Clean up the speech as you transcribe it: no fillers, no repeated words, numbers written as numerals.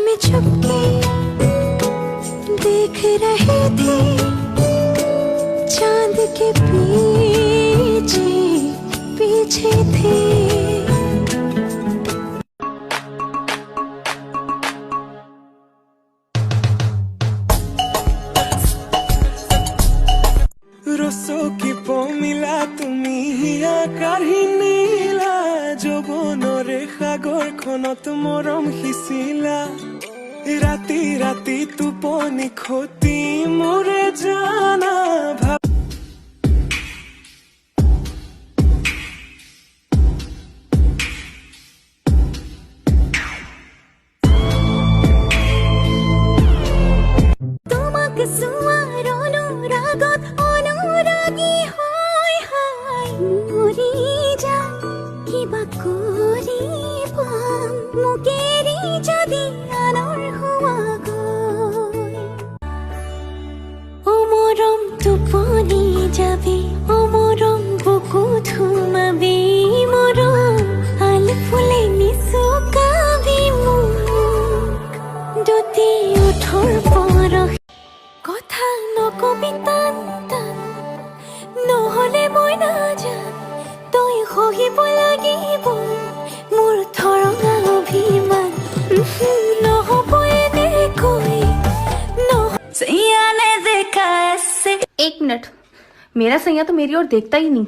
में छुपके देख रहे थे चांद के पीछे पीछे थे। রসো কি পমিলা তুমি কাহিনীলা যৌৱনৰে সাগৰখনত মৰম সিঁচিলা ৰাতি ৰাতি টোপনি খতি মোৰে জানা তোমাক চোৱাৰ অনুৰাগত অনুৰাগী হয় হয় মৰি যাম কিবা কৰি পাম মোক এৰি যদি আনৰ হোৱা গৈ অমৰম টোপনি যাবি অমৰম বুকুত সোমাবি মৰম আলফুলে নিচুকাবি মোক দুটি ওঠৰ পৰশ কথা নকবি টান টান নহলে মই নাজান তই সহিব লাগিব মোৰ থৰঙা অভিমান নহব এনেকৈ सैया ने देखा ऐसे। एक मिनट, मेरा सैया तो मेरी ओर देखता ही नहीं।